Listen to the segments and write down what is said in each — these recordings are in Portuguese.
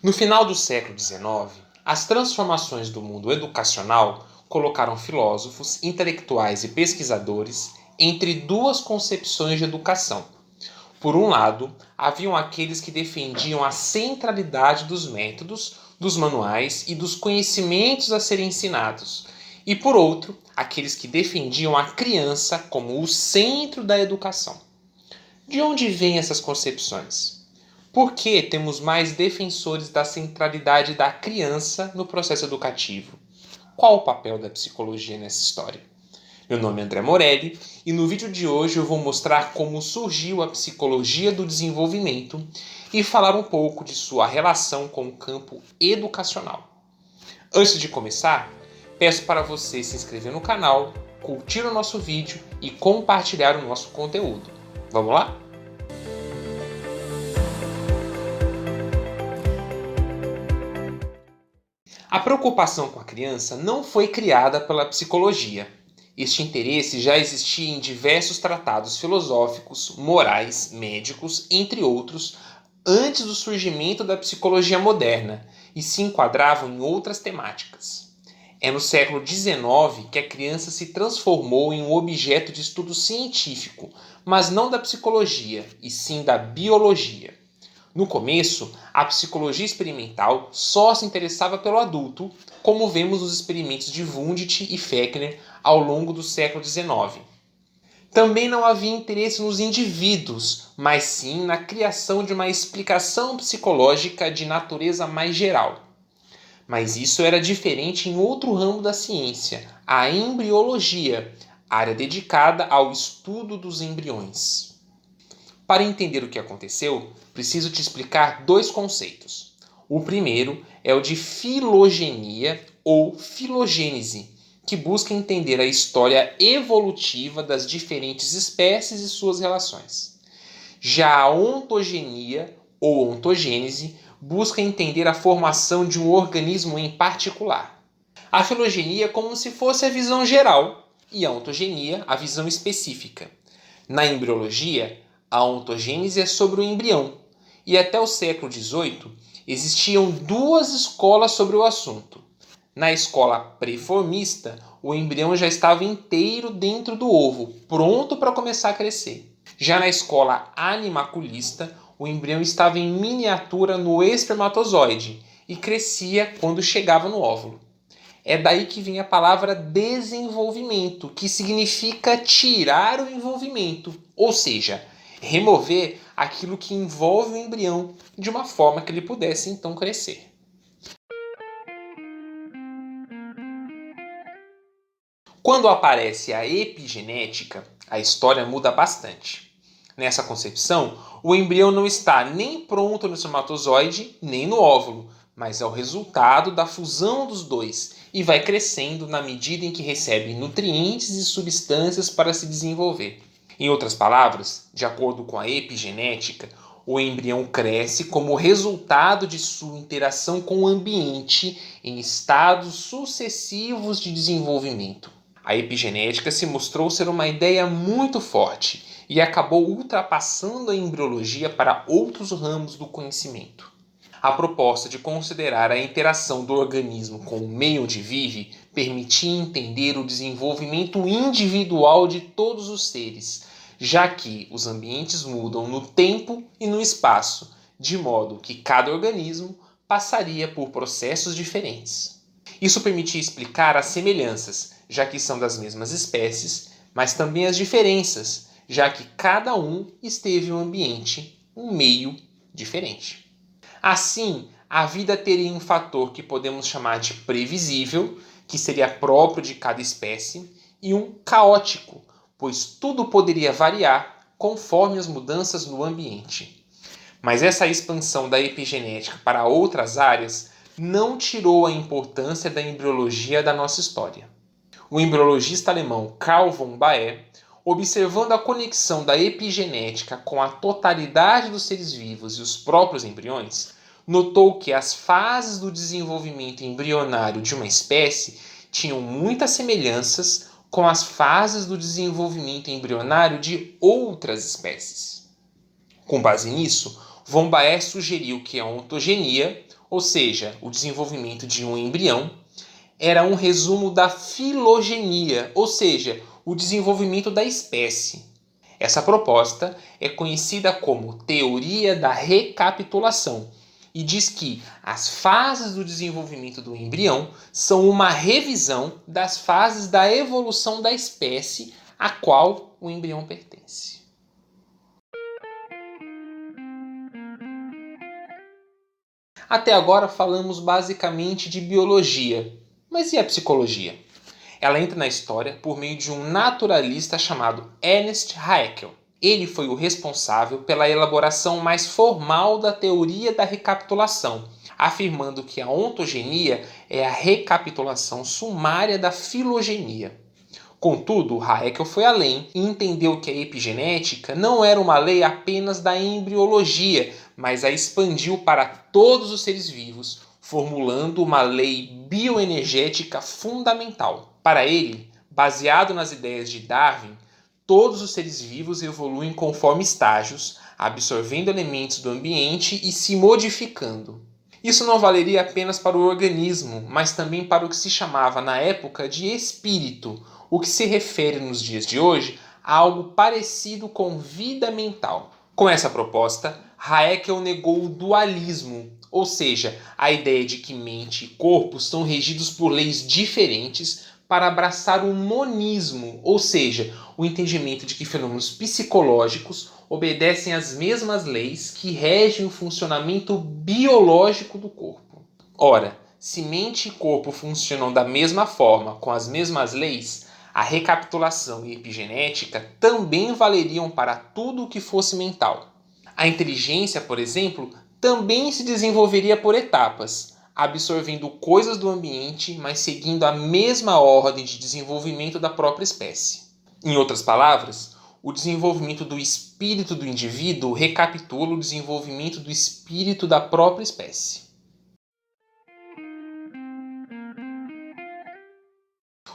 No final do século XIX, as transformações do mundo educacional colocaram filósofos, intelectuais e pesquisadores entre duas concepções de educação. Por um lado, haviam aqueles que defendiam a centralidade dos métodos, dos manuais e dos conhecimentos a serem ensinados, e por outro, aqueles que defendiam a criança como o centro da educação. De onde vêm essas concepções? Por que temos mais defensores da centralidade da criança no processo educativo? Qual o papel da psicologia nessa história? Meu nome é André Morelli e no vídeo de hoje eu vou mostrar como surgiu a psicologia do desenvolvimento e falar um pouco de sua relação com o campo educacional. Antes de começar, peço para você se inscrever no canal, curtir o nosso vídeo e compartilhar o nosso conteúdo. Vamos lá? A preocupação com a criança não foi criada pela psicologia. Este interesse já existia em diversos tratados filosóficos, morais, médicos, entre outros, antes do surgimento da psicologia moderna, e se enquadravam em outras temáticas. É no século XIX que a criança se transformou em um objeto de estudo científico, mas não da psicologia, e sim da biologia. No começo, a psicologia experimental só se interessava pelo adulto, como vemos nos experimentos de Wundt e Fechner ao longo do século XIX. Também não havia interesse nos indivíduos, mas sim na criação de uma explicação psicológica de natureza mais geral. Mas isso era diferente em outro ramo da ciência, a embriologia, área dedicada ao estudo dos embriões. Para entender o que aconteceu, preciso te explicar dois conceitos. O primeiro é o de filogenia ou filogênese, que busca entender a história evolutiva das diferentes espécies e suas relações. Já a ontogenia ou ontogênese busca entender a formação de um organismo em particular. A filogenia é como se fosse a visão geral e a ontogenia a visão específica. Na embriologia, a ontogênese é sobre o embrião, e até o século XVIII existiam duas escolas sobre o assunto. Na escola preformista, o embrião já estava inteiro dentro do ovo, pronto para começar a crescer. Já na escola animaculista, o embrião estava em miniatura no espermatozoide e crescia quando chegava no óvulo. É daí que vem a palavra desenvolvimento, que significa tirar o envolvimento, ou seja, remover aquilo que envolve o embrião de uma forma que ele pudesse então crescer. Quando aparece a epigenética, a história muda bastante. Nessa concepção, o embrião não está nem pronto no espermatozoide, nem no óvulo, mas é o resultado da fusão dos dois e vai crescendo na medida em que recebe nutrientes e substâncias para se desenvolver. Em outras palavras, de acordo com a epigenética, o embrião cresce como resultado de sua interação com o ambiente em estados sucessivos de desenvolvimento. A epigenética se mostrou ser uma ideia muito forte e acabou ultrapassando a embriologia para outros ramos do conhecimento. A proposta de considerar a interação do organismo com o meio onde vive permitia entender o desenvolvimento individual de todos os seres, já que os ambientes mudam no tempo e no espaço, de modo que cada organismo passaria por processos diferentes. Isso permitia explicar as semelhanças, já que são das mesmas espécies, mas também as diferenças, já que cada um esteve em um ambiente, um meio diferente. Assim, a vida teria um fator que podemos chamar de previsível, que seria próprio de cada espécie, e um caótico, pois tudo poderia variar conforme as mudanças no ambiente. Mas essa expansão da epigenética para outras áreas não tirou a importância da embriologia da nossa história. O embriologista alemão Carl von Baer, observando a conexão da epigenética com a totalidade dos seres vivos e os próprios embriões, notou que as fases do desenvolvimento embrionário de uma espécie tinham muitas semelhanças com as fases do desenvolvimento embrionário de outras espécies. Com base nisso, von Baer sugeriu que a ontogenia, ou seja, o desenvolvimento de um embrião, era um resumo da filogenia, ou seja, o desenvolvimento da espécie. Essa proposta é conhecida como teoria da recapitulação e diz que as fases do desenvolvimento do embrião são uma revisão das fases da evolução da espécie a qual o embrião pertence. Até agora falamos basicamente de biologia, mas e a psicologia? Ela entra na história por meio de um naturalista chamado Ernst Haeckel. Ele foi o responsável pela elaboração mais formal da teoria da recapitulação, afirmando que a ontogenia é a recapitulação sumária da filogenia. Contudo, Haeckel foi além e entendeu que a epigenética não era uma lei apenas da embriologia, mas a expandiu para todos os seres vivos, formulando uma lei bioenergética fundamental. Para ele, baseado nas ideias de Darwin, todos os seres vivos evoluem conforme estágios, absorvendo elementos do ambiente e se modificando. Isso não valeria apenas para o organismo, mas também para o que se chamava na época de espírito, o que se refere nos dias de hoje a algo parecido com vida mental. Com essa proposta, Haeckel negou o dualismo, ou seja, a ideia de que mente e corpo são regidos por leis diferentes, para abraçar o monismo, ou seja, o entendimento de que fenômenos psicológicos obedecem às mesmas leis que regem o funcionamento biológico do corpo. Ora, se mente e corpo funcionam da mesma forma, com as mesmas leis, a recapitulação e epigenética também valeriam para tudo o que fosse mental. A inteligência, por exemplo, também se desenvolveria por etapas, absorvendo coisas do ambiente, mas seguindo a mesma ordem de desenvolvimento da própria espécie. Em outras palavras, o desenvolvimento do espírito do indivíduo recapitula o desenvolvimento do espírito da própria espécie.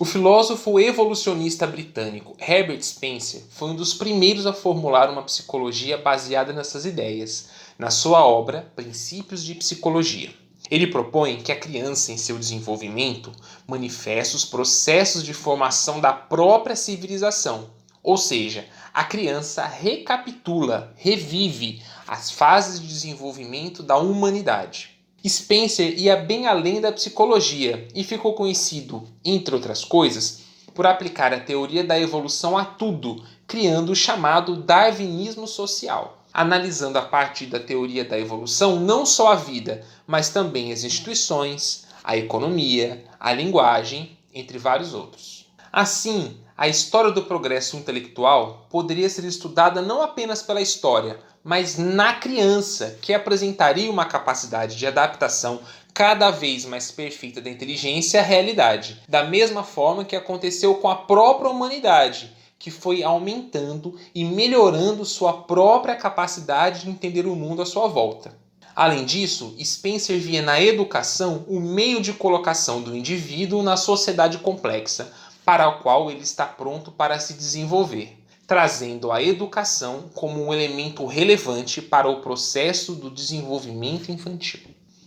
O filósofo evolucionista britânico Herbert Spencer foi um dos primeiros a formular uma psicologia baseada nessas ideias, na sua obra Princípios de Psicologia. Ele propõe que a criança, em seu desenvolvimento, manifeste os processos de formação da própria civilização, ou seja, a criança recapitula, revive as fases de desenvolvimento da humanidade. Spencer ia bem além da psicologia e ficou conhecido, entre outras coisas, por aplicar a teoria da evolução a tudo, criando o chamado darwinismo social, analisando a partir da teoria da evolução não só a vida, mas também as instituições, a economia, a linguagem, entre vários outros. Assim, a história do progresso intelectual poderia ser estudada não apenas pela história, mas na criança, que apresentaria uma capacidade de adaptação cada vez mais perfeita da inteligência à realidade, da mesma forma que aconteceu com a própria humanidade, que foi aumentando e melhorando sua própria capacidade de entender o mundo à sua volta. Além disso, Spencer via na educação o meio de colocação do indivíduo na sociedade complexa, para a qual ele está pronto para se desenvolver, trazendo a educação como um elemento relevante para o processo do desenvolvimento infantil.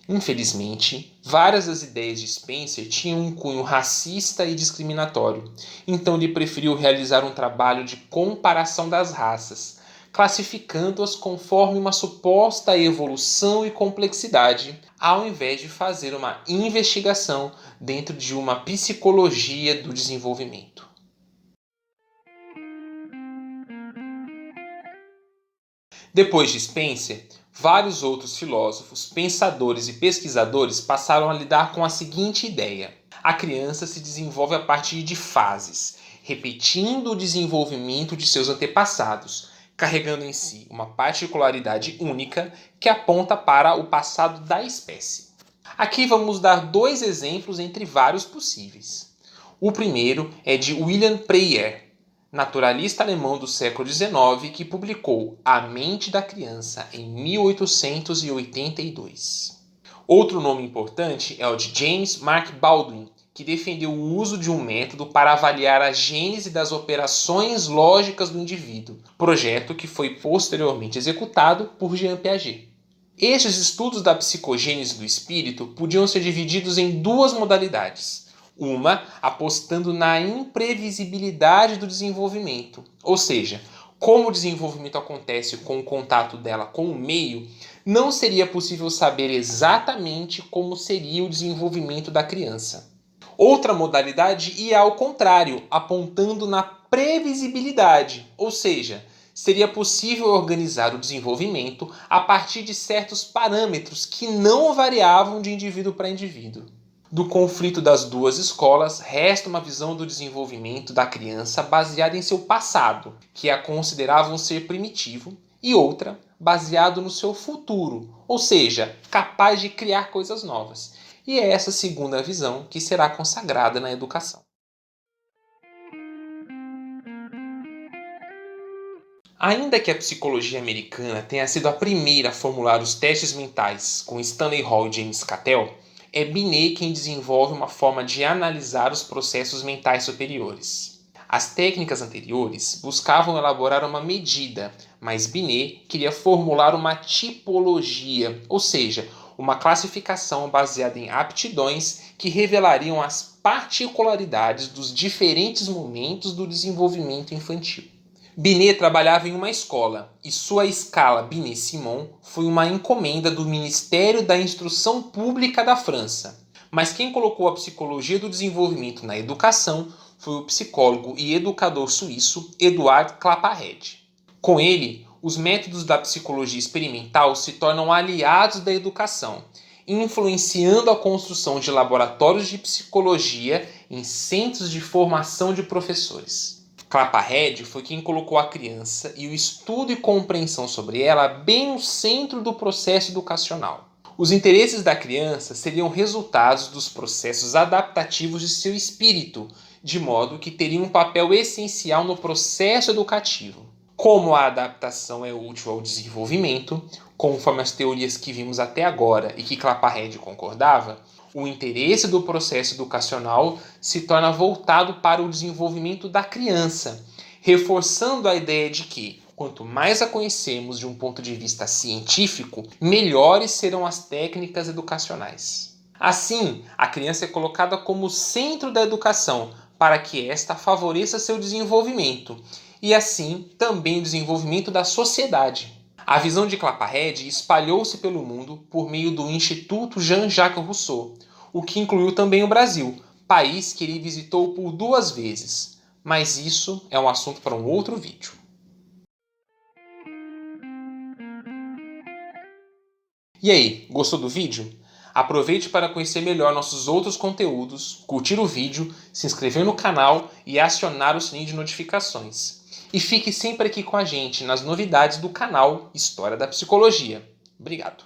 Infelizmente, várias das ideias de Spencer tinham um cunho racista e discriminatório, então ele preferiu realizar um trabalho de comparação das raças, classificando-as conforme uma suposta evolução e complexidade, ao invés de fazer uma investigação dentro de uma psicologia do desenvolvimento. Depois de Spencer, vários outros filósofos, pensadores e pesquisadores passaram a lidar com a seguinte ideia: a criança se desenvolve a partir de fases, repetindo o desenvolvimento de seus antepassados, carregando em si uma particularidade única que aponta para o passado da espécie. Aqui vamos dar dois exemplos entre vários possíveis. O primeiro é de Wilhelm Preyer, naturalista alemão do século XIX, que publicou A Mente da Criança em 1882. Outro nome importante é o de James Mark Baldwin, que defendeu o uso de um método para avaliar a gênese das operações lógicas do indivíduo, projeto que foi posteriormente executado por Jean Piaget. Estes estudos da psicogênese do espírito podiam ser divididos em duas modalidades. Uma apostando na imprevisibilidade do desenvolvimento, ou seja, como o desenvolvimento acontece com o contato dela com o meio, não seria possível saber exatamente como seria o desenvolvimento da criança. Outra modalidade ia ao contrário, apontando na previsibilidade, ou seja, seria possível organizar o desenvolvimento a partir de certos parâmetros que não variavam de indivíduo para indivíduo. Do conflito das duas escolas, resta uma visão do desenvolvimento da criança baseada em seu passado, que a considerava um ser primitivo, e outra baseado no seu futuro, ou seja, capaz de criar coisas novas. E é essa segunda visão que será consagrada na educação. Ainda que a psicologia americana tenha sido a primeira a formular os testes mentais com Stanley Hall e James Cattell, é Binet quem desenvolve uma forma de analisar os processos mentais superiores. As técnicas anteriores buscavam elaborar uma medida, mas Binet queria formular uma tipologia, ou seja, uma classificação baseada em aptidões que revelariam as particularidades dos diferentes momentos do desenvolvimento infantil. Binet trabalhava em uma escola e sua escala Binet-Simon foi uma encomenda do Ministério da Instrução Pública da França. Mas quem colocou a psicologia do desenvolvimento na educação foi o psicólogo e educador suíço Édouard Claparède. Com ele, os métodos da psicologia experimental se tornam aliados da educação, influenciando a construção de laboratórios de psicologia em centros de formação de professores. Claparède foi quem colocou a criança e o estudo e compreensão sobre ela bem no centro do processo educacional. Os interesses da criança seriam resultados dos processos adaptativos de seu espírito, de modo que teriam um papel essencial no processo educativo. Como a adaptação é útil ao desenvolvimento, conforme as teorias que vimos até agora e que Claparède concordava, o interesse do processo educacional se torna voltado para o desenvolvimento da criança, reforçando a ideia de que, quanto mais a conhecemos de um ponto de vista científico, melhores serão as técnicas educacionais. Assim, a criança é colocada como centro da educação para que esta favoreça seu desenvolvimento e, assim, também o desenvolvimento da sociedade. A visão de Claparède espalhou-se pelo mundo por meio do Instituto Jean-Jacques Rousseau, o que incluiu também o Brasil, país que ele visitou por 2 vezes. Mas isso é um assunto para um outro vídeo. E aí, gostou do vídeo? Aproveite para conhecer melhor nossos outros conteúdos, curtir o vídeo, se inscrever no canal e acionar o sininho de notificações. E fique sempre aqui com a gente nas novidades do canal História da Psicologia. Obrigado!